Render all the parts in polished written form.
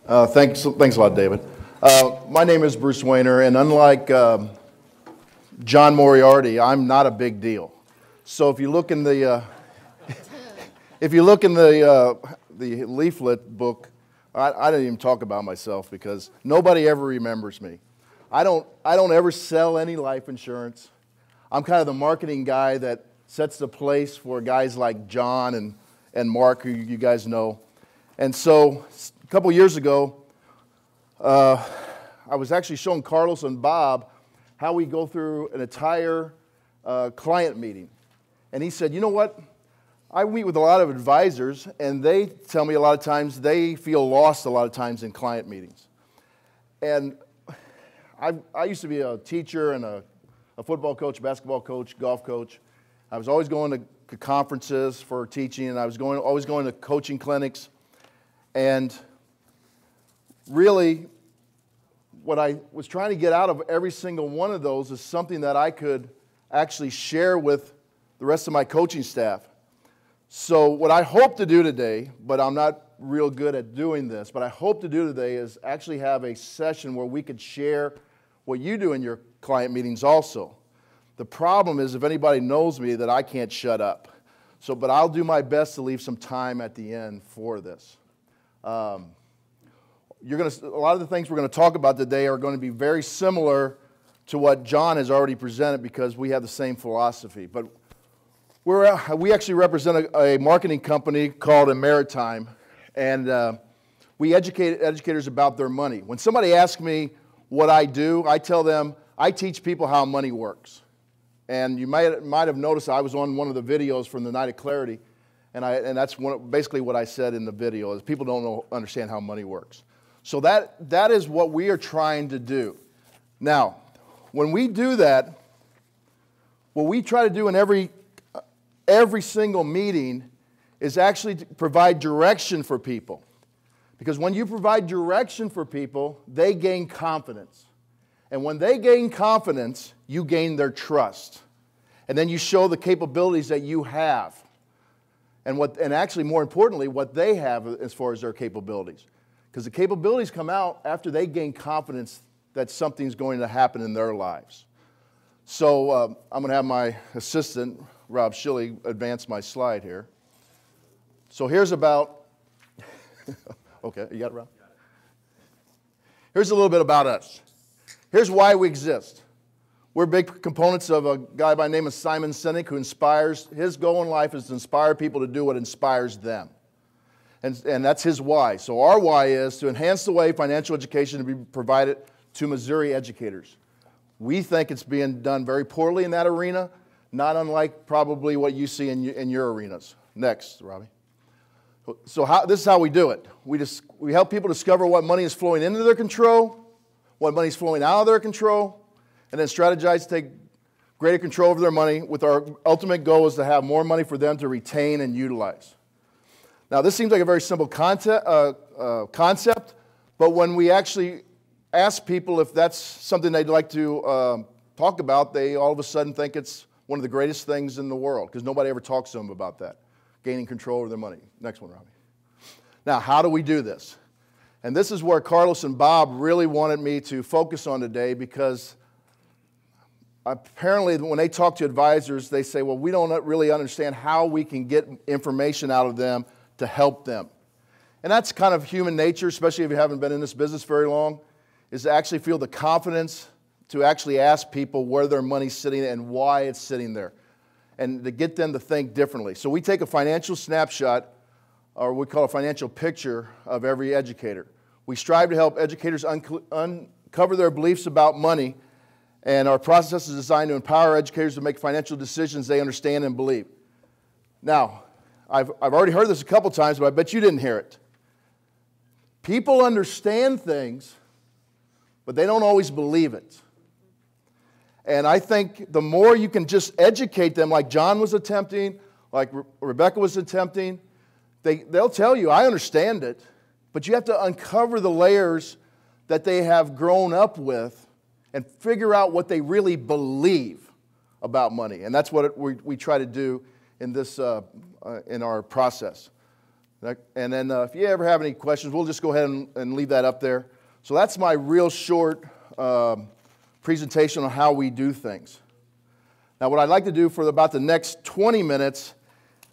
Thanks a lot, David. My name is Bruce Wehner, and unlike John Moriarty, I'm not a big deal. So if you look in the the leaflet book, I didn't even talk about myself because nobody ever remembers me. I don't ever sell any life insurance. I'm kind of the marketing guy that sets the place for guys like John and Mark, who you guys know. And so a couple years ago, I was actually showing Carlos and Bob how we go through an entire client meeting. And he said, you know what? I meet with a lot of advisors, and they tell me a lot of times they feel lost a lot of times in client meetings. And I used to be a teacher and a football coach, basketball coach, golf coach. I was always going to conferences for teaching, and I was always going to coaching clinics. And really, what I was trying to get out of every single one of those is something that I could actually share with the rest of my coaching staff. So what I hope to do today, but I'm not real good at doing this, but I hope to do today is actually have a session where we could share what you do in your client meetings also. The problem is if anybody knows me that I can't shut up. But I'll do my best to leave some time at the end for this. A lot of the things we're going to talk about today are going to be very similar to what John has already presented because we have the same philosophy. But we actually represent a marketing company called Maritime, and we educate educators about their money. When somebody asks me what I do, I tell them I teach people how money works. And you might have noticed I was on one of the videos from the Night of Clarity, and that's basically what I said in the video, is people don't understand how money works. So that is what we are trying to do. Now, when we do that, what we try to do in every single meeting is actually to provide direction for people. Because when you provide direction for people, they gain confidence. And when they gain confidence, you gain their trust. And then you show the capabilities that you have. And actually, more importantly, what they have as far as their capabilities. Because the capabilities come out after they gain confidence that something's going to happen in their lives. So I'm going to have my assistant, Rob Shilley, advance my slide here. So here's about, okay, you got it, Rob? Here's a little bit about us. Here's why we exist. We're big components of a guy by the name of Simon Sinek who inspires, his goal in life is to inspire people to do what inspires them. And that's his why. So our why is to enhance the way financial education to be provided to Missouri educators. We think it's being done very poorly in that arena, not unlike probably what you see in your arenas. Next, Robbie. So this is how we do it. We help people discover what money is flowing into their control, what money is flowing out of their control, and then strategize to take greater control over their money with our ultimate goal is to have more money for them to retain and utilize. Now, this seems like a very simple concept, but when we actually ask people if that's something they'd like to talk about, they all of a sudden think it's one of the greatest things in the world because nobody ever talks to them about that, gaining control over their money. Next one, Robbie. Now, how do we do this? And this is where Carlos and Bob really wanted me to focus on today because apparently when they talk to advisors, they say, well, we don't really understand how we can get information out of them to help them. And that's kind of human nature, especially if you haven't been in this business very long, is to actually feel the confidence to actually ask people where their money's sitting and why it's sitting there, and to get them to think differently. So we take a financial snapshot, or we call a financial picture of every educator. We strive to help educators uncover their beliefs about money, and our process is designed to empower educators to make financial decisions they understand and believe. Now, I've already heard this a couple times, but I bet you didn't hear it. People understand things, but they don't always believe it. And I think the more you can just educate them, like John was attempting, like Rebecca was attempting, they'll tell you, I understand it, but you have to uncover the layers that they have grown up with and figure out what they really believe about money. And that's what we try to do in this in our process. And then if you ever have any questions, we'll just go ahead and leave that up there. So that's my real short presentation on how we do things. Now what I'd like to do for about the next 20 minutes,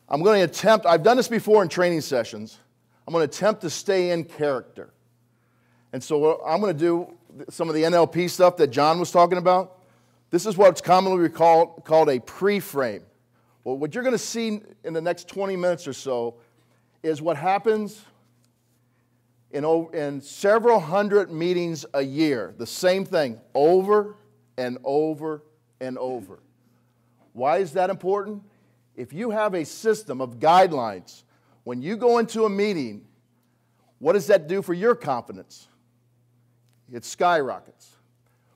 I'm going to attempt, I've done this before in training sessions, I'm going to attempt to stay in character. And so I'm going to do some of the NLP stuff that John was talking about. This is what's commonly called a pre-frame. Well, what you're going to see in the next 20 minutes or so is what happens in several hundred meetings a year. The same thing over and over and over. Why is that important? If you have a system of guidelines, when you go into a meeting, what does that do for your confidence? It skyrockets.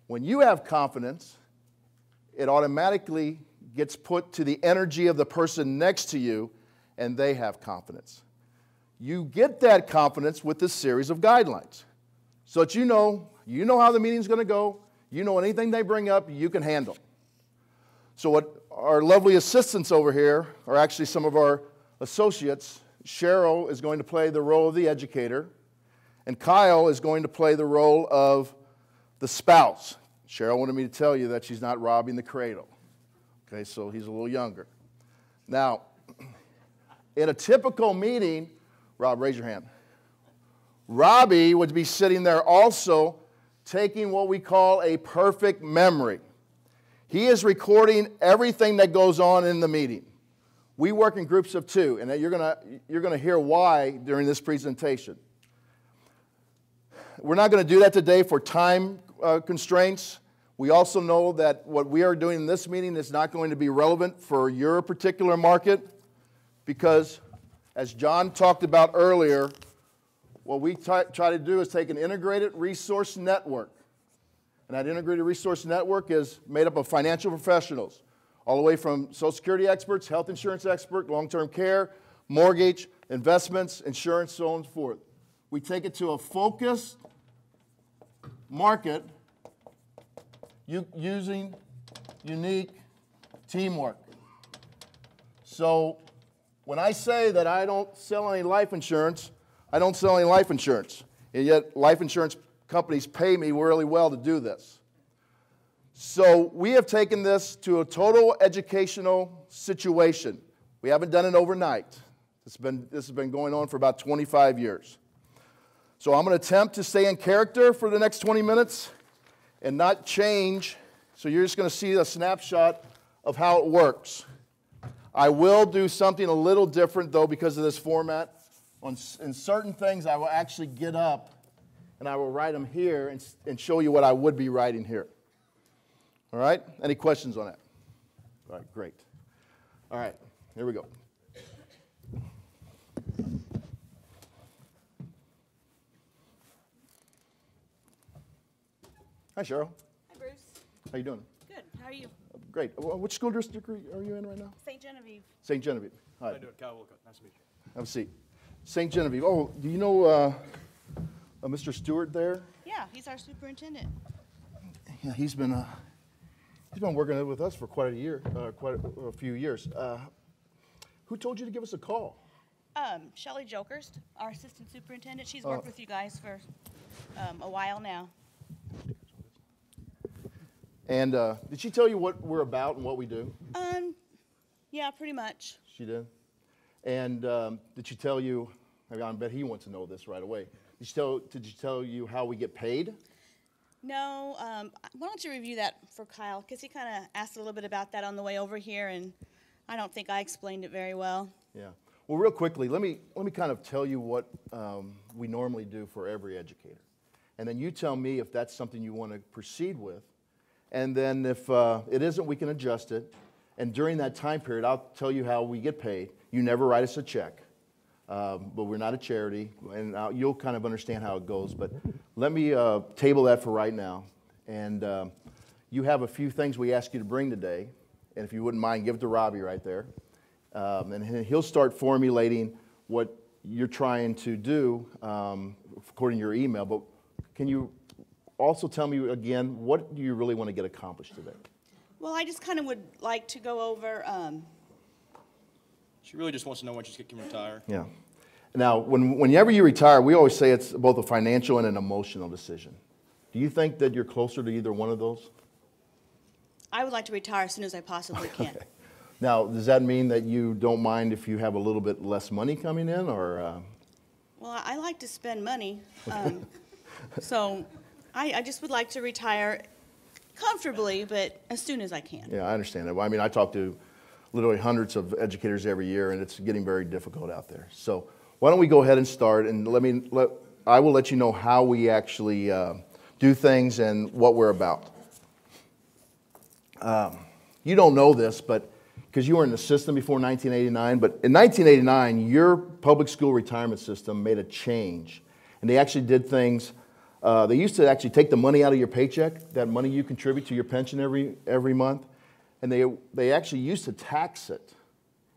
When you have confidence, it automatically gets put to the energy of the person next to you, and they have confidence. You get that confidence with this series of guidelines, so that you know how the meeting's going to go, you know anything they bring up, you can handle. So what our lovely assistants over here are actually some of our associates. Cheryl is going to play the role of the educator, and Kyle is going to play the role of the spouse. Cheryl wanted me to tell you that she's not robbing the cradle. Okay, so he's a little younger. Now, in a typical meeting, Rob, raise your hand. Robbie would be sitting there also taking what we call a perfect memory. He is recording everything that goes on in the meeting. We work in groups of 2, and you're going to hear why during this presentation. We're not going to do that today for time constraints. We also know that what we are doing in this meeting is not going to be relevant for your particular market because, as John talked about earlier, what we try to do is take an integrated resource network. And that integrated resource network is made up of financial professionals, all the way from Social Security experts, health insurance experts, long-term care, mortgage, investments, insurance, so on and so forth. We take it to a focused market using unique teamwork. So when I say that I don't sell any life insurance, I don't sell any life insurance. And yet life insurance companies pay me really well to do this. So we have taken this to a total educational situation. We haven't done it overnight. This has been going on for about 25 years. So I'm going to attempt to stay in character for the next 20 minutes and not change. So you're just going to see a snapshot of how it works. I will do something a little different, though, because of this format. In certain things, I will actually get up and I will write them here and show you what I would be writing here. All right? Any questions on that? All right, great. All right, here we go. Hi, Cheryl. Hi, Bruce. How you doing? Good. How are you? Great. Which school district are you in right now? St. Genevieve. St. Genevieve. Hi. How you doing? Kyle Wilcott. Nice to meet you. Have a seat. St. Genevieve. Oh, do you know Mr. Stewart there? Yeah, he's our superintendent. Yeah, he's been working with us for quite a few years. Who told you to give us a call? Shelley Jokerst, our assistant superintendent. She's worked with you guys for a while now. And did she tell you what we're about and what we do? Yeah, pretty much. She did. And did she tell you? I bet he wants to know this right away. Did she tell you how we get paid? No. Why don't you review that for Kyle? Because he kind of asked a little bit about that on the way over here, and I don't think I explained it very well. Yeah. Well, real quickly, let me kind of tell you what we normally do for every educator, and then you tell me if that's something you want to proceed with. And then if it isn't, we can adjust it. And during that time period, I'll tell you how we get paid. You never write us a check, but we're not a charity, and you'll kind of understand how it goes. But let me table that for right now. And you have a few things we ask you to bring today. And if you wouldn't mind, give it to Robbie right there. And he'll start formulating what you're trying to do according to your email. But can you also tell me again, what do you really want to get accomplished today? Well, I just kind of would like to go over. She really just wants to know when she's going to retire. Yeah. Now, whenever you retire, we always say it's both a financial and an emotional decision. Do you think that you're closer to either one of those? I would like to retire as soon as I possibly can. Okay. Now, does that mean that you don't mind if you have a little bit less money coming in, or? Well, I like to spend money, so I just would like to retire comfortably, but as soon as I can. Yeah, I understand that. I mean, I talk to literally hundreds of educators every year, and it's getting very difficult out there. So why don't we go ahead and start, and I will let you know how we actually do things and what we're about. You don't know this, but because you were in the system before 1989, but in 1989, your public school retirement system made a change, and they actually did things. They used to actually take the money out of your paycheck, that money you contribute to your pension every month, and they actually used to tax it,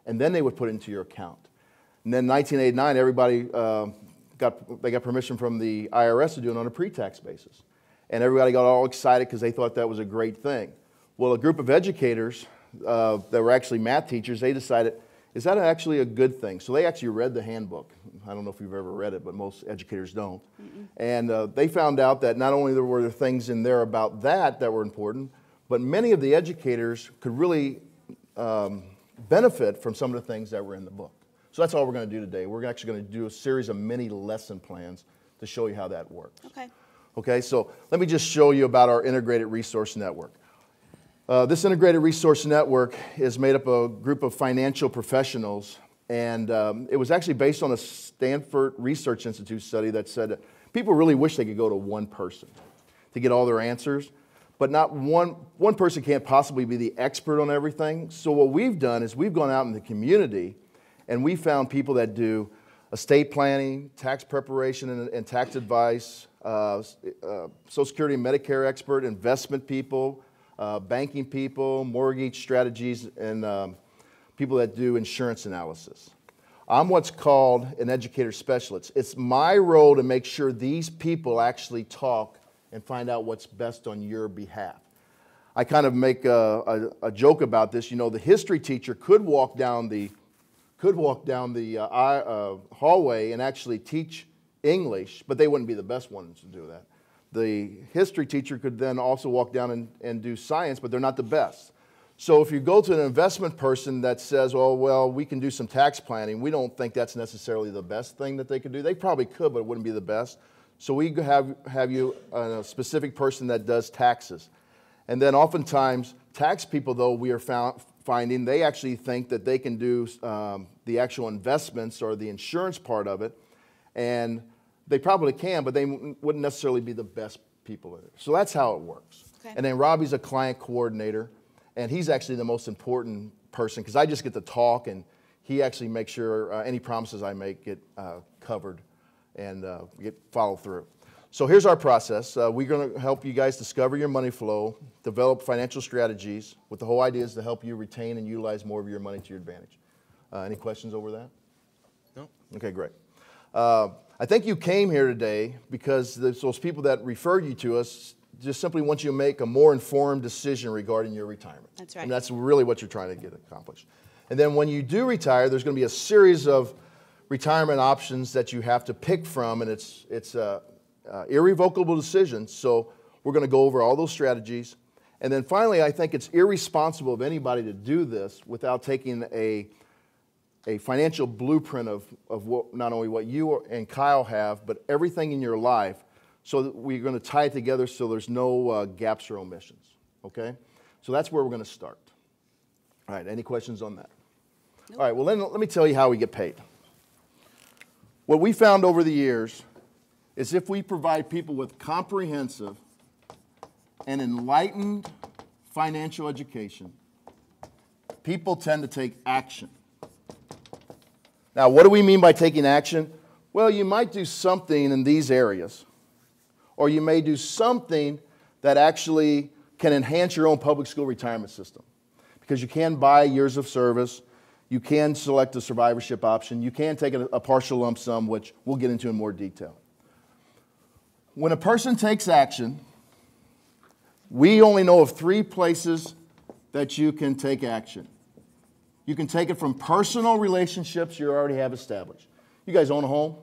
and then they would put it into your account. And then in 1989, everybody got permission from the IRS to do it on a pre-tax basis, and everybody got all excited because they thought that was a great thing. Well, a group of educators that were actually math teachers, they decided, is that actually a good thing? So they actually read the handbook. I don't know if you've ever read it, but most educators don't. Mm-mm. And they found out that not only were there things in there about that were important, but many of the educators could really benefit from some of the things that were in the book. So that's all we're going to do today. We're actually going to do a series of mini lesson plans to show you how that works. Okay. Okay, so let me just show you about our integrated resource network. This integrated resource network is made up of a group of financial professionals, and it was actually based on a Stanford Research Institute study that said that people really wish they could go to one person to get all their answers, but not one person can't possibly be the expert on everything. So what we've done is we've gone out in the community, and we found people that do estate planning, tax preparation and tax advice, Social Security and Medicare expert, investment people, banking people, mortgage strategies, and people that do insurance analysis. I'm what's called an educator specialist. It's my role to make sure these people actually talk and find out what's best on your behalf. I kind of make a joke about this. You know, the history teacher could walk down the hallway and actually teach English, but they wouldn't be the best ones to do that. The history teacher could then also walk down and do science, but they're not the best. So if you go to an investment person that says, oh, well, we can do some tax planning, we don't think that's necessarily the best thing that they could do. They probably could, but it wouldn't be the best. So we have you a specific person that does taxes. And then oftentimes, tax people, though, we are finding, they actually think that they can do the actual investments or the insurance part of it, and they probably can, but they wouldn't necessarily be the best people in it. So that's how it works. Okay. And then Robbie's a client coordinator, and he's actually the most important person because I just get to talk, and he actually makes sure any promises I make get covered and get followed through. So here's our process. We're going to help you guys discover your money flow, develop financial strategies, with the whole idea is to help you retain and utilize more of your money to your advantage. Any questions over that? No? Okay, great. I think you came here today because those people that referred you to us just simply want you to make a more informed decision regarding your retirement. That's right. And that's really what you're trying to get accomplished. And then when you do retire, there's going to be a series of retirement options that you have to pick from, and it's irrevocable decision. So we're going to go over all those strategies. And then finally, I think it's irresponsible of anybody to do this without taking a financial blueprint of what, not only what you and Kyle have, but everything in your life, so that we're going to tie it together so there's no gaps or omissions, okay? So that's where we're going to start. All right, any questions on that? Nope. All right, well, then let me tell you how we get paid. What we found over the years is if we provide people with comprehensive and enlightened financial education, people tend to take action. Now, what do we mean by taking action? Well, you might do something in these areas, or you may do something that actually can enhance your own public school retirement system, because you can buy years of service, you can select a survivorship option, you can take a partial lump sum, which we'll get into in more detail. When a person takes action, we only know of 3 places that you can take action. You can take it from personal relationships you already have established. You guys own a home?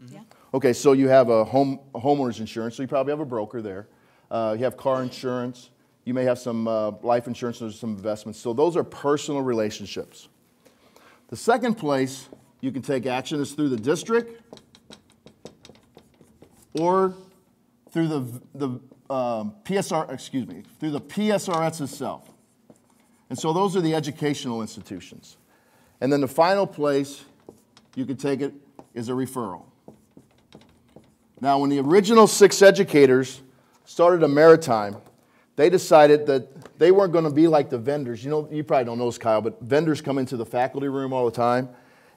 Yeah. Okay, so you have a homeowner's insurance, so you probably have a broker there. You have car insurance. You may have some life insurance or some investments. So those are personal relationships. The second place you can take action is through the district or through the through the PSRS itself. And so those are the educational institutions. And then the final place you can take it is a referral. Now, when the original 6 educators started a maritime, they decided that they weren't going to be like the vendors. You know, you probably don't know this, Kyle, but vendors come into the faculty room all the time,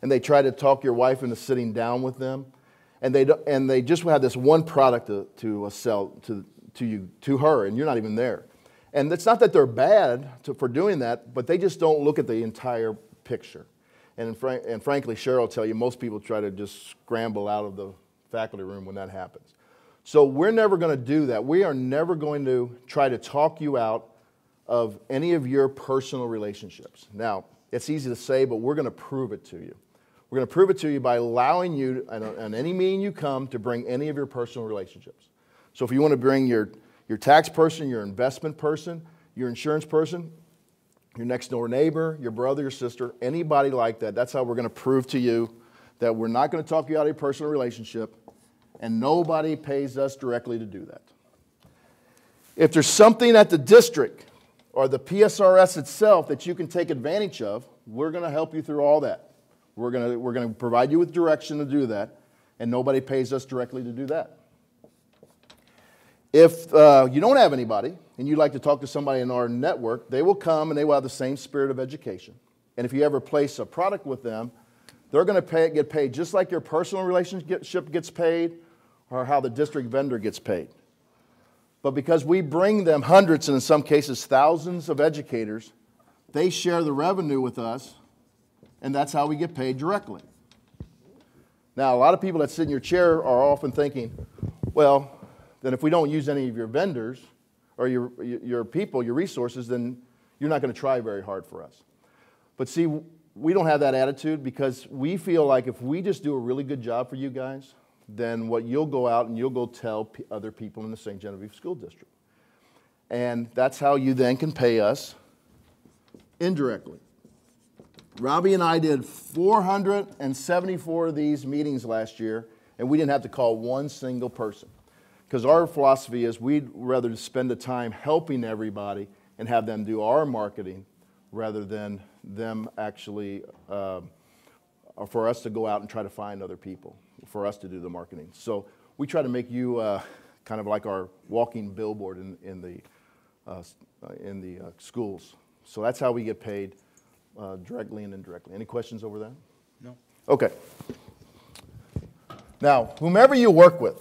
and they try to talk your wife into sitting down with them, and they just had this one product to sell to her, and you're not even there. And it's not that they're bad for doing that, but they just don't look at the entire picture. And frankly, Cheryl will tell you, most people try to just scramble out of the faculty room when that happens. So we're never going to do that. We are never going to try to talk you out of any of your personal relationships. Now, it's easy to say, but we're going to prove it to you. We're going to prove it to you by allowing you, on any meeting you come, to bring any of your personal relationships. So if you want to bring your tax person, your investment person, your insurance person, your next door neighbor, your brother, your sister, anybody like that, that's how we're going to prove to you that we're not going to talk you out of your personal relationship, and nobody pays us directly to do that. If there's something at the district or the PSRS itself that you can take advantage of, we're going to help you through all that. We're going to provide you with direction to do that, and nobody pays us directly to do that. If you don't have anybody and you'd like to talk to somebody in our network, they will come and they will have the same spirit of education. And if you ever place a product with them, they're going to get paid just like your personal relationship gets paid or how the district vendor gets paid. But because we bring them hundreds and in some cases thousands of educators, they share the revenue with us, and that's how we get paid directly. Now, a lot of people that sit in your chair are often thinking, well, then if we don't use any of your vendors or your people, your resources, then you're not going to try very hard for us. But see, we don't have that attitude because we feel like if we just do a really good job for you guys, then what you'll go out and you'll go tell other people in the St. Genevieve School District. And that's how you then can pay us indirectly. Robbie and I did 474 of these meetings last year, and we didn't have to call one single person. Because our philosophy is we'd rather spend the time helping everybody and have them do our marketing rather than them actually, for us to go out and try to find other people, for us to do the marketing. So we try to make you kind of like our walking billboard in the schools. So that's how we get paid, directly and indirectly. Any questions over that? No. Okay. Now, whomever you work with,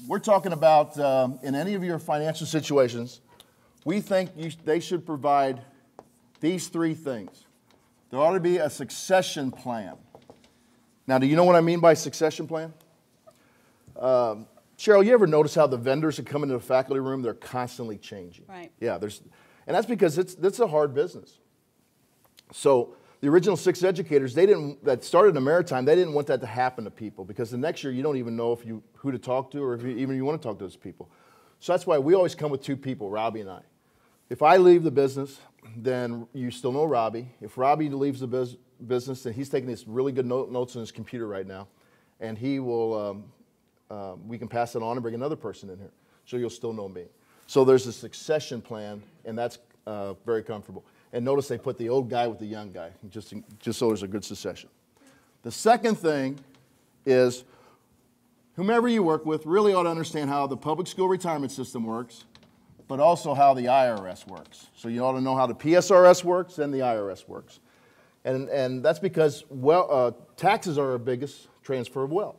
we're talking about in any of your financial situations, we think they should provide these 3 things. There ought to be a succession plan. Now, do you know what I mean by succession plan? Cheryl, you ever notice how the vendors that come into the faculty room, they're constantly changing? Right. Yeah, and that's because it's a hard business. So the original 6 educators, that started in Maritime, they didn't want that to happen to people because the next year you don't even know who to talk to or if you want to talk to those people. So that's why we always come with 2 people, Robbie and I. If I leave the business, then you still know Robbie. If Robbie leaves the business, then he's taking these really good notes on his computer right now, and he will, we can pass it on and bring another person in here. So you'll still know me. So there's a succession plan, and that's very comfortable. And notice they put the old guy with the young guy, just so there's a good succession. The second thing is whomever you work with really ought to understand how the public school retirement system works, but also how the IRS works. So you ought to know how the PSRS works and the IRS works. And that's because taxes are our biggest transfer of wealth.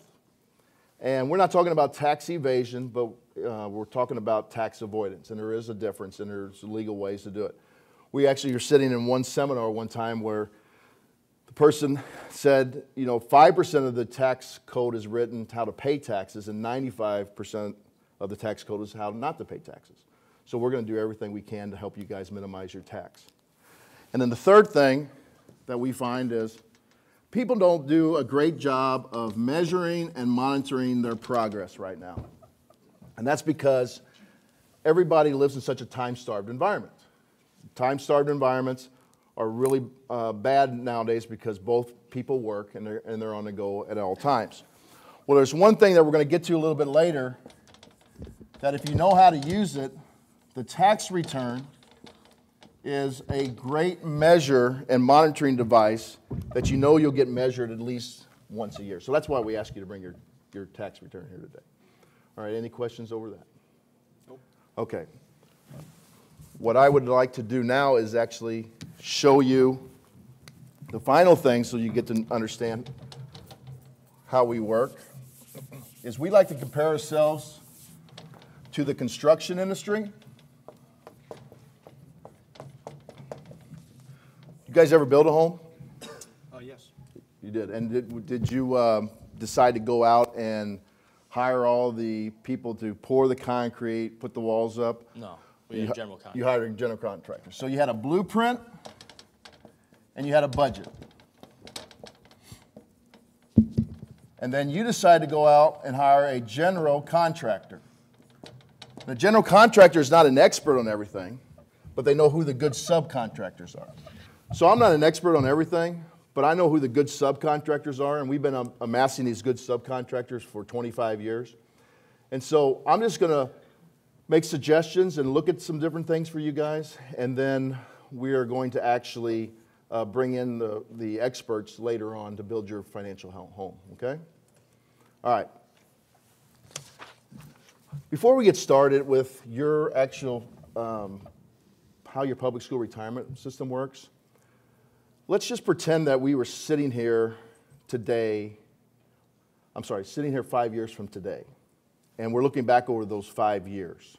And we're not talking about tax evasion, but we're talking about tax avoidance. And there is a difference, and there's legal ways to do it. We actually were sitting in one seminar one time where the person said, 5% of the tax code is written how to pay taxes, and 95% of the tax code is how not to pay taxes. So we're going to do everything we can to help you guys minimize your tax. And then the third thing that we find is people don't do a great job of measuring and monitoring their progress right now. And that's because everybody lives in such a time-starved environment. Time-starved environments are really bad nowadays because both people work and they're on the go at all times. Well, there's one thing that we're going to get to a little bit later, that if you know how to use it, the tax return is a great measure and monitoring device that you know you'll get measured at least once a year. So that's why we ask you to bring your tax return here today. All right, any questions over that? Nope. Okay. What I would like to do now is actually show you the final thing so you get to understand how we work. Is we like to compare ourselves to the construction industry. You guys ever build a home? Yes. You did. And did you decide to go out and hire all the people to pour the concrete, put the walls up? No, we had a general contractor. You hired a general contractor. So you had a blueprint and you had a budget. And then you decided to go out and hire a general contractor. The general contractor is not an expert on everything, but they know who the good subcontractors are. So I'm not an expert on everything, but I know who the good subcontractors are, and we've been amassing these good subcontractors for 25 years. And so I'm just going to make suggestions and look at some different things for you guys, and then we are going to actually bring in the experts later on to build your financial home, okay? All right. Before we get started with your actual, how your public school retirement system works, let's just pretend that we were sitting here today, sitting here 5 years from today, and we're looking back over those 5 years,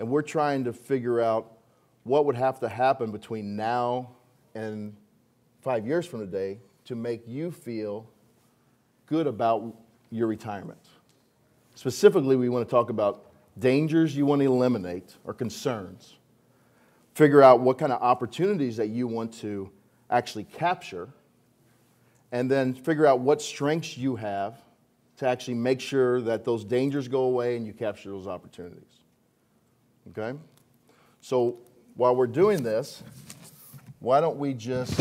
and we're trying to figure out what would have to happen between now and 5 years from today to make you feel good about your retirement. Specifically, we want to talk about dangers you want to eliminate or concerns. Figure out what kind of opportunities that you want to actually capture, and then figure out what strengths you have to actually make sure that those dangers go away and you capture those opportunities. Okay? So while we're doing this, why don't we just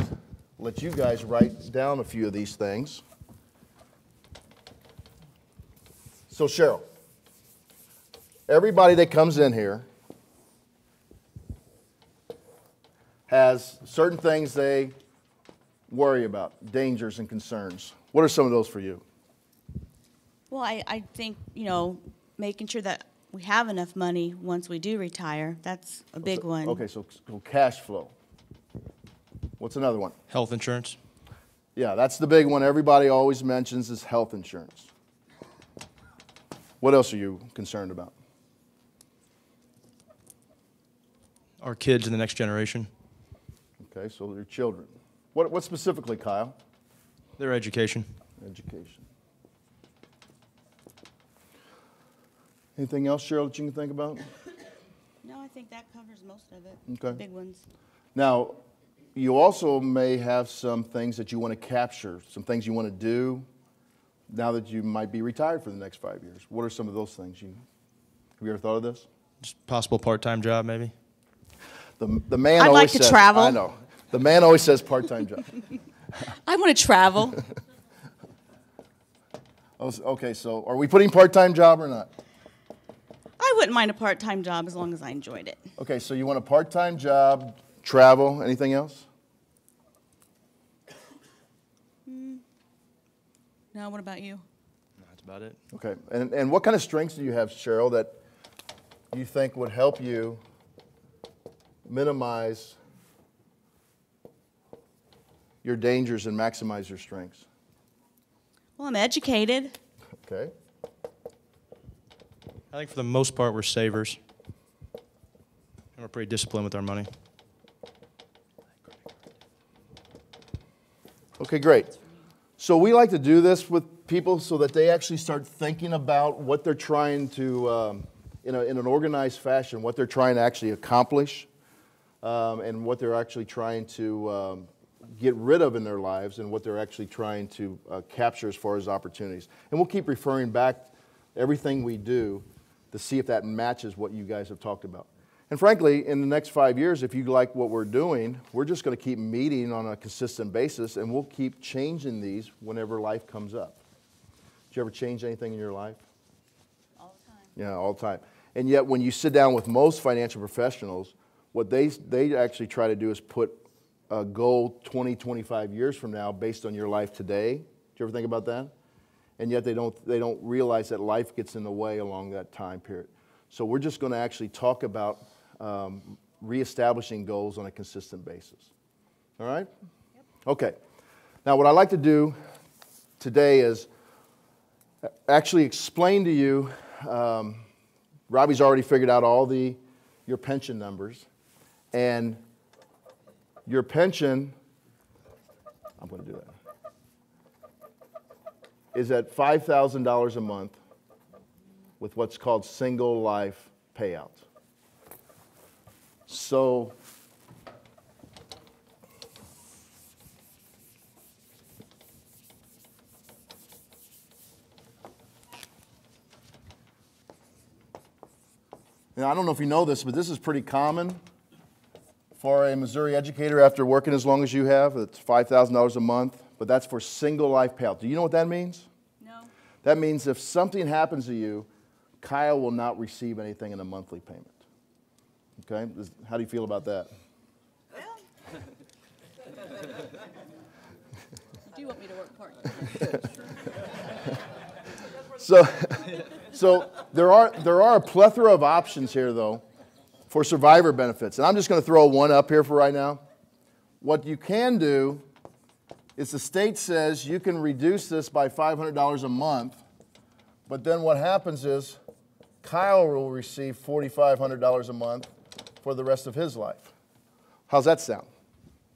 let you guys write down a few of these things. So Cheryl, everybody that comes in here has certain things they worry about, dangers and concerns. What are some of those for you? Well, I think, making sure that we have enough money once we do retire, that's a big one. Okay, so cash flow. What's another one? Health insurance. Yeah, that's the big one everybody always mentions is health insurance. What else are you concerned about? Our kids and the next generation. Okay, so your children. What specifically, Kyle? Their education. Education. Anything else, Cheryl, that you can think about? No, I think that covers most of it. Okay. The big ones. Now, you also may have some things that you want to capture, some things you want to do now that you might be retired for the next 5 years. What are some of those things? Have you ever thought of this? Just possible part-time job, maybe. The man I'd always like to says, travel. I know. The man always says part-time job. I want to travel. Okay, so are we putting part-time job or not? I wouldn't mind a part-time job as long as I enjoyed it. Okay, so you want a part-time job, travel, anything else? No, what about you? No, that's about it. Okay, and what kind of strengths do you have, Cheryl, that you think would help you minimize your dangers and maximize your strengths? Well, I'm educated. Okay. I think for the most part, we're savers. And we're pretty disciplined with our money. Okay, great. So we like to do this with people so that they actually start thinking about what they're trying to, in an organized fashion, what they're trying to actually accomplish and what they're actually trying to get rid of in their lives and what they're actually trying to capture as far as opportunities. And we'll keep referring back everything we do to see if that matches what you guys have talked about. And frankly, in the next 5 years, if you like what we're doing, we're just going to keep meeting on a consistent basis, and we'll keep changing these whenever life comes up. Did you ever change anything in your life? All the time. Yeah, all the time. And yet, when you sit down with most financial professionals, what they actually try to do is put a goal 20, 25 years from now based on your life today. Do you ever think about that? And yet, they don't realize that life gets in the way along that time period. So we're just going to actually talk about reestablishing goals on a consistent basis. All right? Yep. Okay. Now, what I'd like to do today is actually explain to you, Robbie's already figured out all your pension numbers, and your pension, I'm going to do that, is at $5,000 a month with what's called single life payouts. So, now I don't know if you know this, but this is pretty common for a Missouri educator after working as long as you have. It's $5,000 a month, but that's for single life payout. Do you know what that means? No. That means if something happens to you, Kyle will not receive anything in a monthly payment. Okay? How do you feel about that? Well, do you want me to work part-time? So there are a plethora of options here, though, for survivor benefits. And I'm just going to throw one up here for right now. What you can do is the state says you can reduce this by $500 a month, but then what happens is Kyle will receive $4,500 a month for the rest of his life. How's that sound?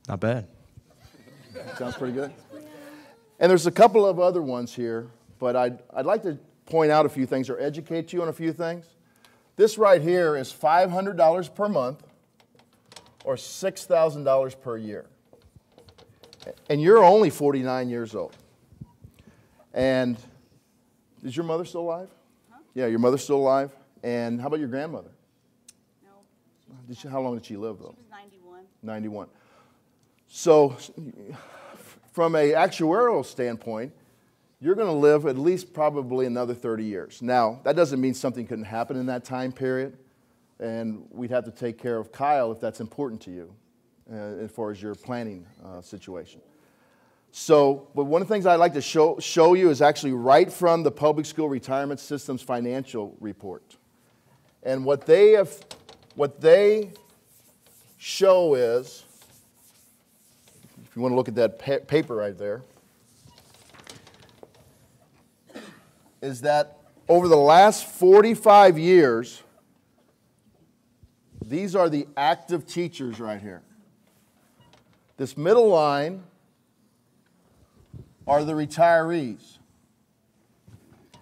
Not bad. Sounds pretty good. And there's a couple of other ones here, but I'd like to point out a few things or educate you on a few things. This right here is $500 per month or $6,000 per year. And you're only 49 years old. And is your mother still alive? Huh? Yeah, your mother's still alive. And how about your grandmother? No. How long did she live, though? She was 91. 91. So from an actuarial standpoint, you're going to live at least probably another 30 years. Now, that doesn't mean something couldn't happen in that time period, and we'd have to take care of Kyle if that's important to you as far as your planning situation. So, but one of the things I'd like to show you is actually right from the Public School Retirement System's financial report. And what they show is, if you want to look at that paper right there, is that over the last 45 years, these are the active teachers right here. This middle line are the retirees.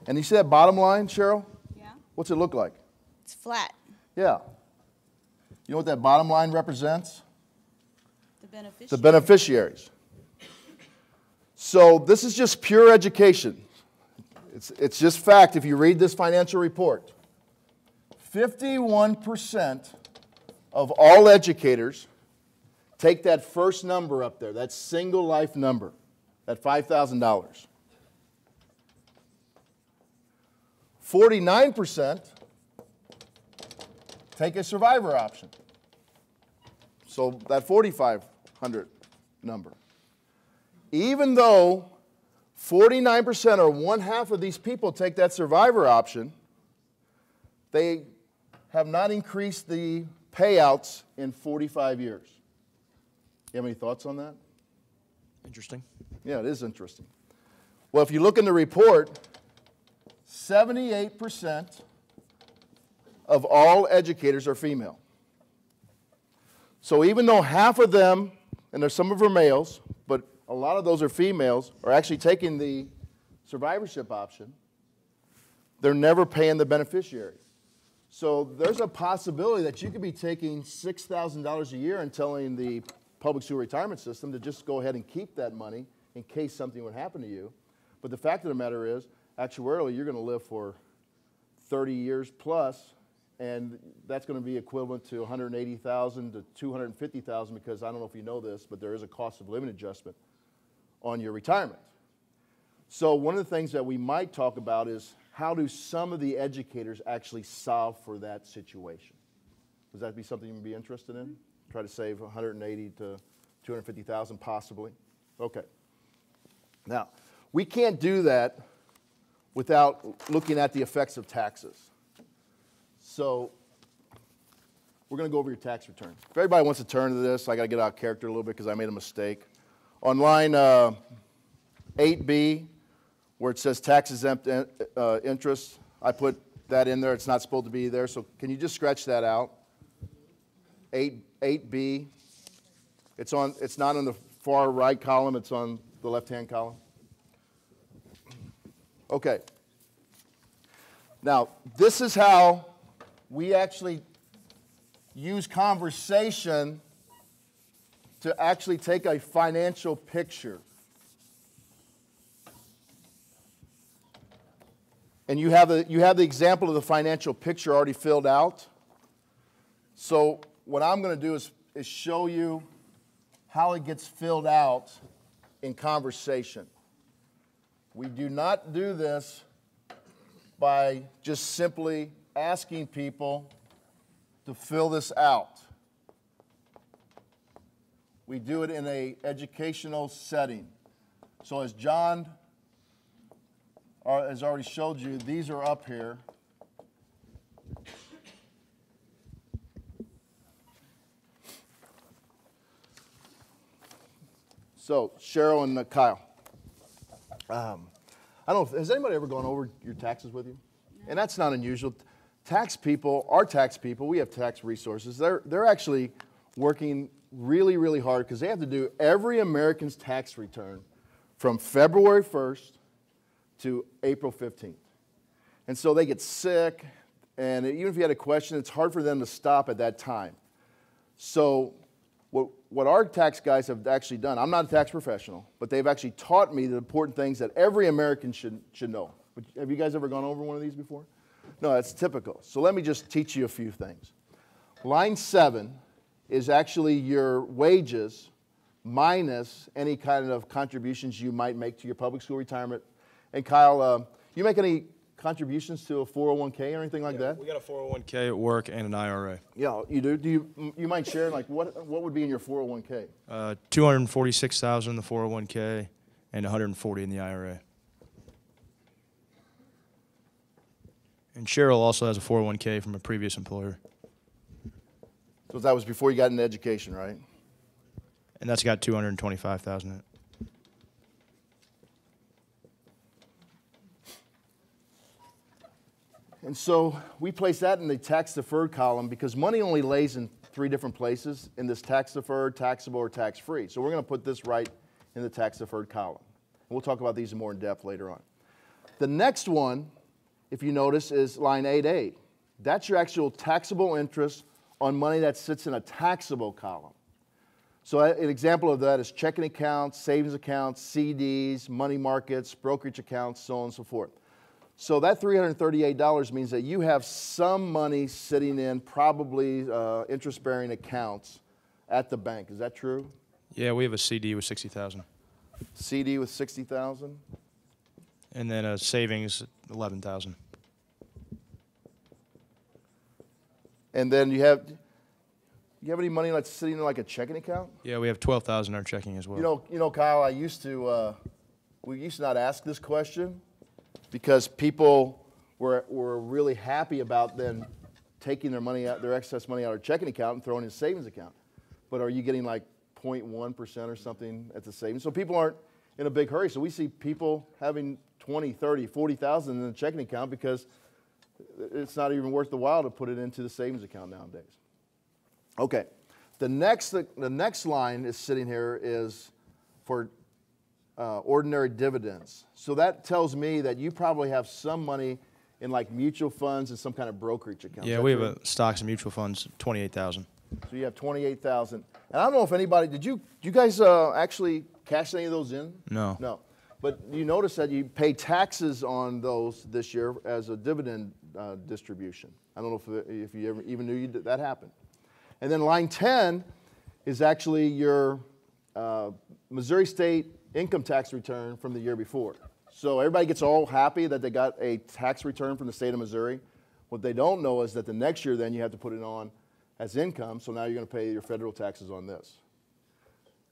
And you see that bottom line, Cheryl? Yeah. What's it look like? It's flat. Yeah. You know what that bottom line represents? The beneficiary. The beneficiaries. So this is just pure education. It's just fact if you read this financial report. 51% of all educators take that first number up there, that single life number, that $5,000. 49% take a survivor option. So that 4,500 number. Even though 49% or one half of these people take that survivor option, they have not increased the payouts in 45 years. You have any thoughts on that? Interesting. Yeah, it is interesting. Well, if you look in the report, 78% of all educators are female. So even though half of them, and there's some of them are males, but a lot of those are females, are actually taking the survivorship option, they're never paying the beneficiary. So there's a possibility that you could be taking $6,000 a year and telling the public school retirement system to just go ahead and keep that money in case something would happen to you. But the fact of the matter is, actuarially, you're going to live for 30 years plus, and that's going to be equivalent to $180,000 to $250,000 because I don't know if you know this, but there is a cost of living adjustment on your retirement. So one of the things that we might talk about is how do some of the educators actually solve for that situation? Would that be something you'd be interested in? Try to save $180,000 to $250,000 possibly? Okay. Now, we can't do that without looking at the effects of taxes. So we're going to go over your tax return. If everybody wants to turn to this, I got to get out of character a little bit because I made a mistake. On line 8B, where it says tax-exempt interest, I put that in there. It's not supposed to be there, so can you just scratch that out? 8B. It's not on the far right column. It's on the left-hand column. Okay. Now, this is how we actually use conversation to actually take a financial picture. And you have the example of the financial picture already filled out. So what I'm going to do is show you how it gets filled out in conversation. We do not do this by just simply asking people to fill this out. We do it in an educational setting. So as John has already showed you, these are up here. So Cheryl and Kyle, I don't know, has anybody ever gone over your taxes with you? No. And that's not unusual. Tax people, our tax people, we have tax resources. They're actually working really, really hard because they have to do every American's tax return from February 1st to April 15th. And so they get sick, and even if you had a question, it's hard for them to stop at that time. So what our tax guys have actually done, I'm not a tax professional, but they've actually taught me the important things that every American should know. Have you guys ever gone over one of these before? No, that's typical. So let me just teach you a few things. Line 7 is actually your wages minus any kind of contributions you might make to your public school retirement. And Kyle, you make any contributions to a 401k or anything like that? We got a 401k at work and an IRA. Yeah, you do. Do you mind sharing like what would be in your 401k? $246,000 in the 401k and $140,000 in the IRA. And Cheryl also has a 401k from a previous employer. So that was before you got into education, right? And that's got $225,000 in it. And so we place that in the tax-deferred column because money only lays in 3 different places in this tax-deferred, taxable, or tax-free. So we're going to put this right in the tax-deferred column. And we'll talk about these more in depth later on. The next one, if you notice, is line 8A. That's your actual taxable interest on money that sits in a taxable column. So an example of that is checking accounts, savings accounts, CDs, money markets, brokerage accounts, so on and so forth. So that $338 means that you have some money sitting in probably interest-bearing accounts at the bank. Is that true? Yeah, we have a CD with $60,000. CD with $60,000? And then a savings, $11,000. And then you have any money that's sitting in like a checking account? Yeah, we have $12,000 in our checking as well. You know, Kyle, we used to not ask this question because people were really happy about then taking their money out, their excess money out of their checking account and throwing it in a savings account. But are you getting like 0.1% or something at the savings? So people aren't in a big hurry. So we see people having 20, 30, 40,000 in the checking account because it's not even worth the while to put it into the savings account nowadays. Okay, the next line is sitting here is for ordinary dividends. So that tells me that you probably have some money in like mutual funds and some kind of brokerage account. Yeah, we have stocks and mutual funds, $28,000. So you have 28,000. And I don't know if anybody, did you guys actually cash any of those in? No. No. But you notice that you pay taxes on those this year as a dividend distribution. I don't know if you ever even knew that happened. And then line 10 is actually your Missouri State income tax return from the year before. So everybody gets all happy that they got a tax return from the state of Missouri. What they don't know is that the next year then you have to put it on as income, so now you're going to pay your federal taxes on this.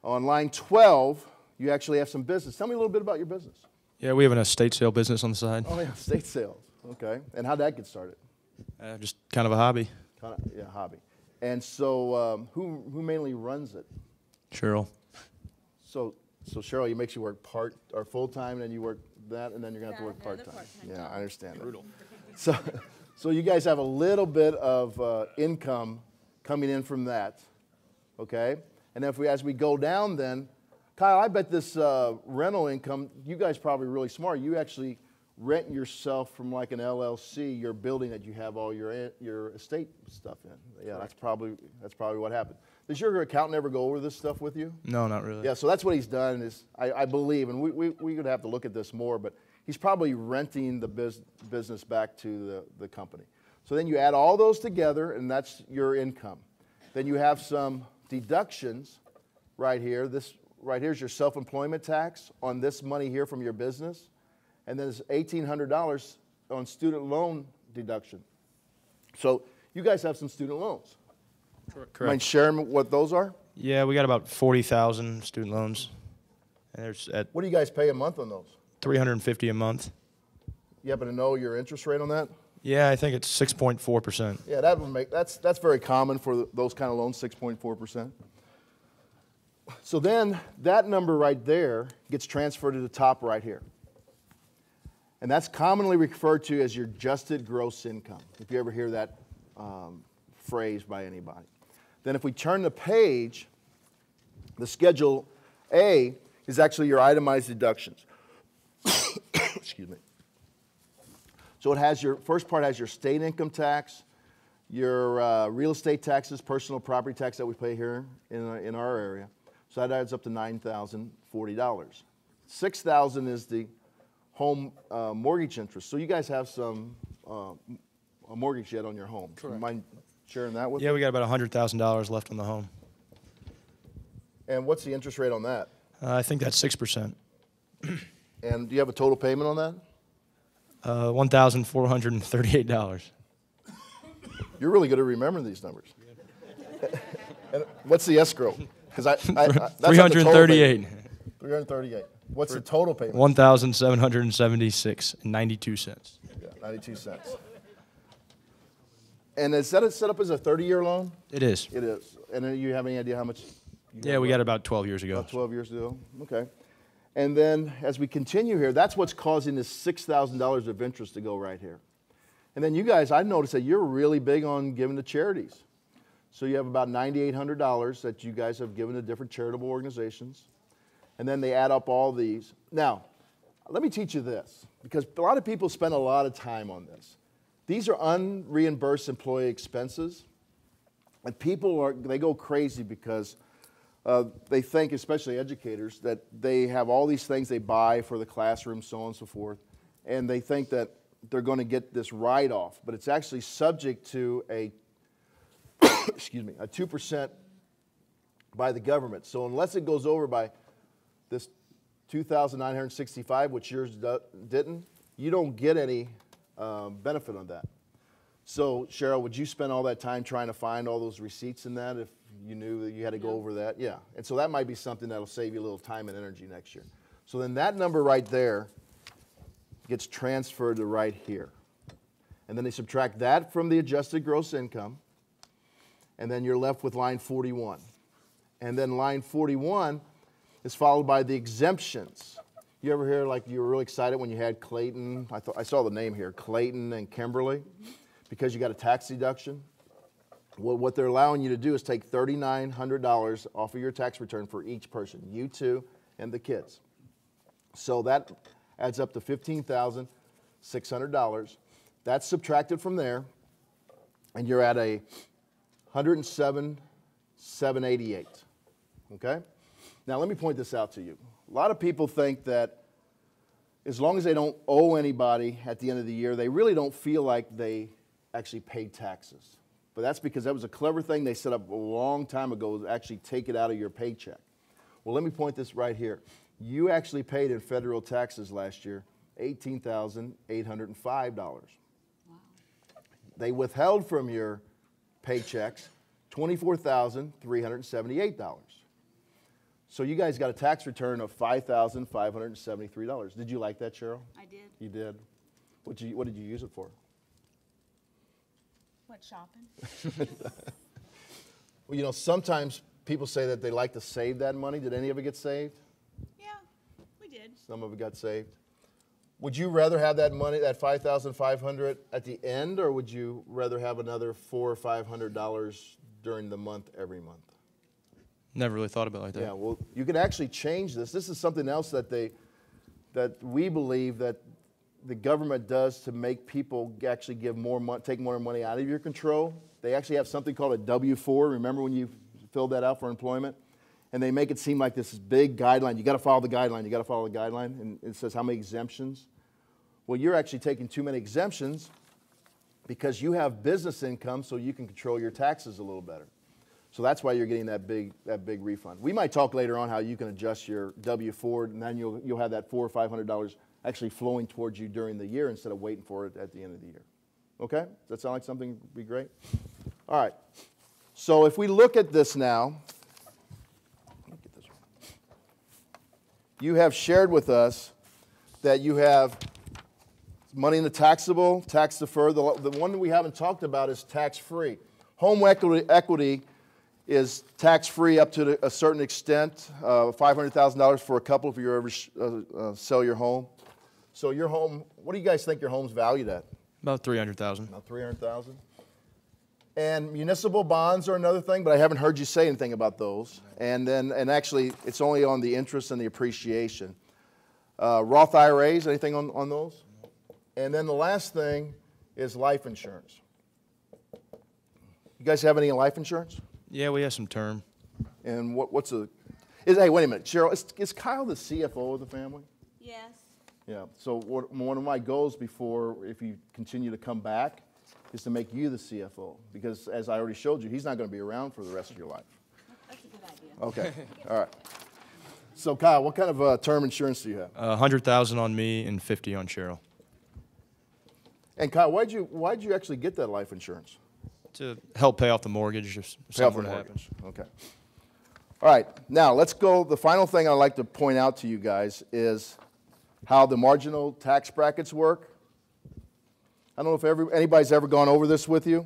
On line 12, you actually have some business. Tell me a little bit about your business. Yeah, we have an estate sale business on the side. Oh, yeah, estate sales. Okay. And how'd that get started? Just kind of a hobby. Yeah, hobby. And so who mainly runs it? Cheryl. So Cheryl, you makes you work part or full time, and then you work that, and then you're gonna have to work part time. Yeah, I understand. Brutal. So you guys have a little bit of income coming in from that, okay? And as we go down, then Kyle, I bet this rental income. You guys probably really smart. You actually rent yourself from like an LLC, your building that you have all your estate stuff in. Yeah, that's probably what happened. Does your accountant ever go over this stuff with you? No, not really. Yeah, so that's what he's done is, I believe, and we would have to look at this more, but he's probably renting the business back to the company. So then you add all those together, and that's your income. Then you have some deductions right here. This right here is your self-employment tax on this money here from your business. And then it's $1,800 on student loan deduction. So you guys have some student loans. Correct. Mind sharing what those are? Yeah, we got about 40,000 student loans, and there's at What do you guys pay a month on those? $350 a month. You happen to know your interest rate on that? Yeah, I think it's 6.4%. Yeah, that would make that's very common for those kind of loans, 6.4%. So then that number right there gets transferred to the top right here. And that's commonly referred to as your adjusted gross income, if you ever hear that phrase by anybody. Then if we turn the page, the Schedule A is actually your itemized deductions. Excuse me. So it has first part has your state income tax, your real estate taxes, personal property tax that we pay here in our area. So that adds up to $9,040. $6,000 is the home mortgage interest. So you guys have some a mortgage yet on your home. Correct. You mind sharing that with Yeah, me? we got about $100,000 left on the home. And what's the interest rate on that? I think that's 6%. And do you have a total payment on that? $1,438. You're really good at remembering these numbers. And what's the escrow? Because that's not the total 338. payment. 338. What's the total payment? $1,776.92. Yeah, 92 cents. And is that set up as a 30-year loan? It is. It is. And then you have any idea how much? Yeah, we got about 12 years ago. About 12 years ago. Okay. And then as we continue here, that's what's causing this $6,000 of interest to go right here. And then you guys, I noticed that you're really big on giving to charities. So you have about $9,800 that you guys have given to different charitable organizations. And then they add up all these. Now, let me teach you this, because a lot of people spend a lot of time on this. These are unreimbursed employee expenses. And people they go crazy because they think, especially educators, that they have all these things they buy for the classroom, so on and so forth, and they think that they're going to get this write-off, but it's actually subject to a, excuse me, a 2% by the government. So unless it goes over by this $2,965, which yours didn't, you don't get any benefit on that. So Cheryl, would you spend all that time trying to find all those receipts in that if you knew that you had to go over that? Yeah. And so that might be something that'll save you a little time and energy next year. So then that number right there gets transferred to right here. And then they subtract that from the adjusted gross income. And then you're left with line 41. And then line 41 is followed by the exemptions. You ever hear like you were really excited when you had Clayton? I saw the name here, Clayton and Kimberly, because you got a tax deduction. Well, what they're allowing you to do is take $3,900 off of your tax return for each person, you two and the kids. So that adds up to $15,600. That's subtracted from there, and you're at a $107 $788. Okay? Now, let me point this out to you. A lot of people think that as long as they don't owe anybody at the end of the year, they really don't feel like they actually paid taxes. But that's because that was a clever thing they set up a long time ago to actually take it out of your paycheck. Well, let me point this right here. You actually paid in federal taxes last year $18,805. Wow. They withheld from your paychecks $24,378. So you guys got a tax return of $5,573. Did you like that, Cheryl? I did. You did. What did you use it for? What, shopping? Well, you know, sometimes people say that they like to save that money. Did any of it get saved? Yeah, we did. Some of it got saved. Would you rather have that money, that $5,500 at the end, or would you rather have another $400 or $500 during the month every month? Never really thought about it like that. Yeah, well, you can actually change this. This is something else that we believe that the government does to make people actually give take more money out of your control. They actually have something called a W-4. Remember when you filled that out for employment? And they make it seem like this big guideline. You got to follow the guideline. You got to follow the guideline. And it says how many exemptions. Well, you're actually taking too many exemptions because you have business income, so you can control your taxes a little better. So that's why you're getting that big refund. We might talk later on how you can adjust your W-4, and then you'll have that $400 or $500 actually flowing towards you during the year instead of waiting for it at the end of the year. Okay? Does that sound like something would be great? All right. So if we look at this now, you have shared with us that you have money in the taxable, tax deferred. The one we haven't talked about is tax-free. Home equity is tax-free up to a certain extent, $500,000 for a couple if you ever sell your home. So your home, what do you guys think your home's valued at? About $300,000. About $300,000. And municipal bonds are another thing, but I haven't heard you say anything about those. And actually, it's only on the interest and the appreciation. Roth IRAs, anything on those? And then the last thing is life insurance. You guys have any life insurance? Yeah, we have some term. And hey, wait a minute, Cheryl, is Kyle the CFO of the family? Yes. Yeah, so one of my goals if you continue to come back, is to make you the CFO. Because as I already showed you, he's not going to be around for the rest of your life. That's a good idea. Okay, all right. So Kyle, what kind of term insurance do you have? $100,000 on me and $50,000 on Cheryl. And Kyle, why'd you actually get that life insurance? To help pay off the mortgage if something were to happen. Okay. All right, now let's go. The final thing I'd like to point out to you guys is how the marginal tax brackets work. I don't know if anybody's ever gone over this with you,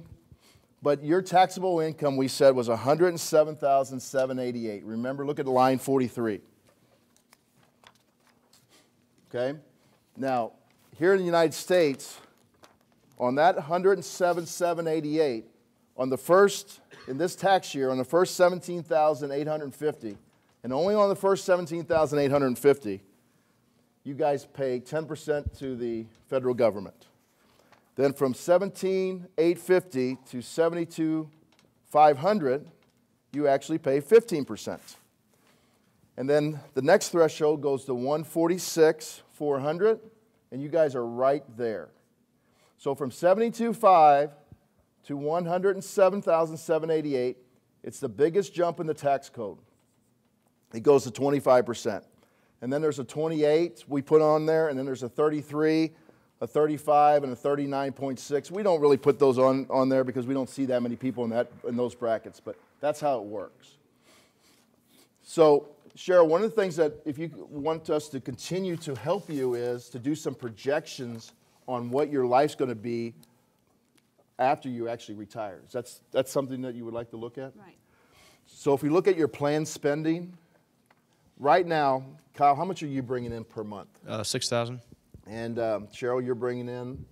but your taxable income, we said, was $107,788. Remember, look at line 43. Okay? Now, here in the United States, on that $107,788, in this tax year, on the first $17,850, and only on the first $17,850, you guys pay 10% to the federal government. Then from $17,850 to $72,500, you actually pay 15%. And then the next threshold goes to $146,400, and you guys are right there. So from $72,500 to $107,788, it's the biggest jump in the tax code. It goes to 25%. And then there's a 28 we put on there, and then there's a 33, a 35, and a 39.6. We don't really put those on there because we don't see that many people in those brackets, but that's how it works. So, Cheryl, one of the things that if you want us to continue to help you is to do some projections on what your life's going to be after you actually retire. That's something that you would like to look at? Right. So if we look at your planned spending, right now, Kyle, how much are you bringing in per month? $6,000. And Cheryl, you're bringing in?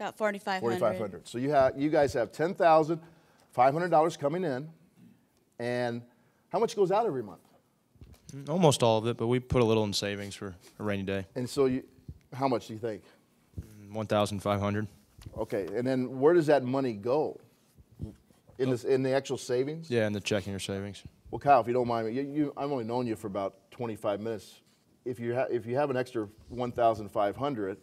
About $4,500. $4,500. So you guys have $10,500 coming in. And how much goes out every month? Almost all of it, but we put a little in savings for a rainy day. And so how much do you think? $1,500. Okay, and then where does that money go? in the actual savings? Yeah, in the checking or savings. Well, Kyle, if you don't mind, I've only known you for about 25 minutes. If you have an extra 1,500,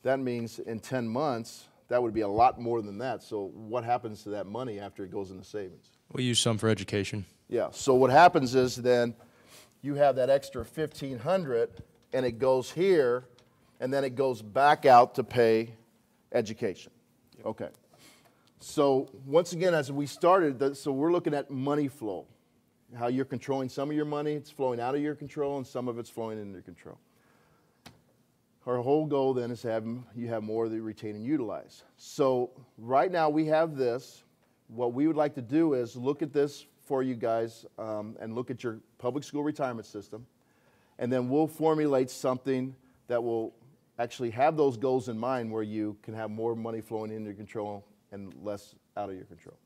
that means in 10 months that would be a lot more than that. So what happens to that money after it goes into savings? We use some for education. Yeah. So what happens is then you have that extra 1,500, and it goes here, and then it goes back out to pay education. Yep. Okay. So once again, as we started, so we're looking at money flow, how you're controlling some of your money. It's flowing out of your control, and some of it's flowing into your control. Our whole goal then is to you have more that you retain and utilize. So right now we have this. What we would like to do is look at this for you guys and look at your public school retirement system, and then we'll formulate something that will actually have those goals in mind where you can have more money flowing into your control and less out of your control.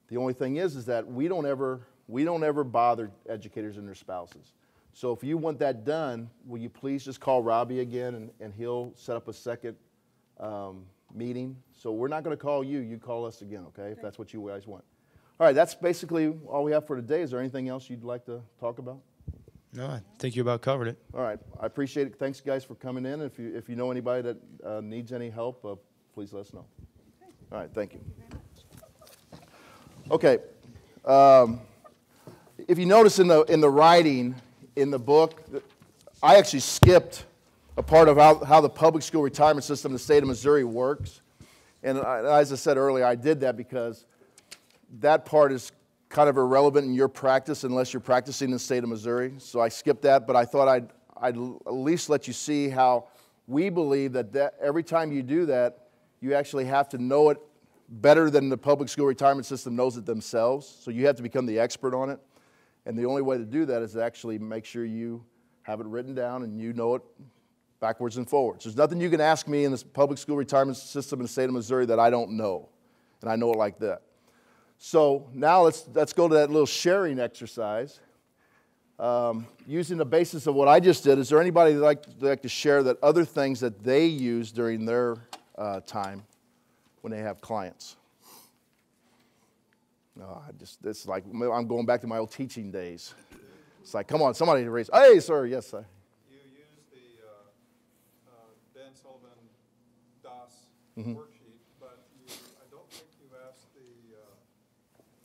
The only thing is that we don't ever bother educators and their spouses. So if you want that done, will you please just call Robbie again, and he'll set up a second meeting. So we're not going to call you. You call us again, okay, if that's what you guys want. All right, that's basically all we have for today. Is there anything else you'd like to talk about? No, I think you about covered it. All right, I appreciate it. Thanks, guys, for coming in. If you know anybody that needs any help, please let us know. All right, thank you. Okay, if you notice in the writing in the book, I actually skipped a part of how the public school retirement system in the state of Missouri works. And as I said earlier, I did that because that part is kind of irrelevant in your practice unless you're practicing in the state of Missouri. So I skipped that, but I thought I'd at least let you see how we believe that every time you do that, you actually have to know it better than the public school retirement system knows it themselves. So you have to become the expert on it. And the only way to do that is to actually make sure you have it written down and you know it backwards and forwards. There's nothing you can ask me in this public school retirement system in the state of Missouri that I don't know, and I know it like that. So now let's go to that little sharing exercise. Using the basis of what I just did, is there anybody that'd like to share that other things that they use during their time when they have clients? No, it's like I'm going back to my old teaching days. It's like, come on, somebody raise. Hey, sir, yes, sir. You use the Ben Sullivan DOS worksheet, but I don't think you've asked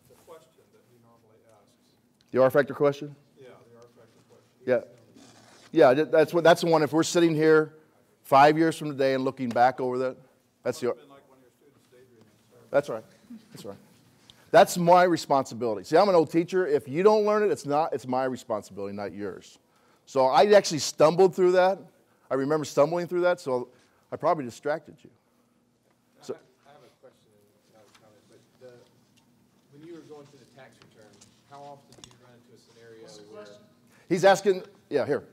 the question that he normally asks. The R factor question? Yeah, the R factor question. Yeah, that's the one. If we're sitting here 5 years from today and looking back over that, that's the. It's been like one of your students daydreaming. That's right. That's right. That's my responsibility. See, I'm an old teacher. If you don't learn it, it's my responsibility, not yours. So I actually stumbled through that. I remember stumbling through that, so I probably distracted you. So, I have a question and not a comment, but when you were going through the tax return, how often do you run into a scenario where... He's asking, yeah, here.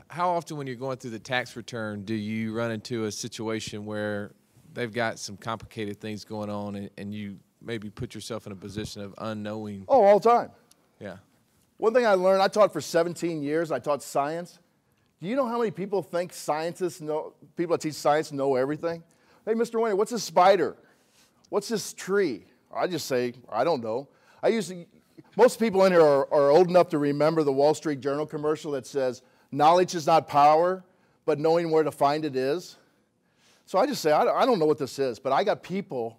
How often when you're going through the tax return do you run into a situation where they've got some complicated things going on and you maybe put yourself in a position of unknowing? Oh, all the time. Yeah. One thing I learned, I taught for 17 years. I taught science. Do you know how many people think people that teach science know everything? Hey, Mr. Wehner, what's a spider? What's this tree? I just say, I don't know. Most people in here are old enough to remember the Wall Street Journal commercial that says, knowledge is not power, but knowing where to find it is. So I just say, I don't know what this is, but I got people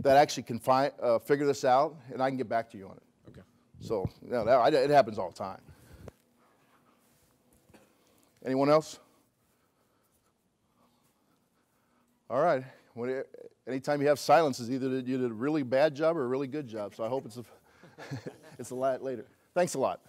that actually can figure this out, and I can get back to you on it. Okay. So it happens all the time. Anyone else? All right. Anytime you have silence, is either you did a really bad job or a really good job. So I hope it's a lot later. Thanks a lot.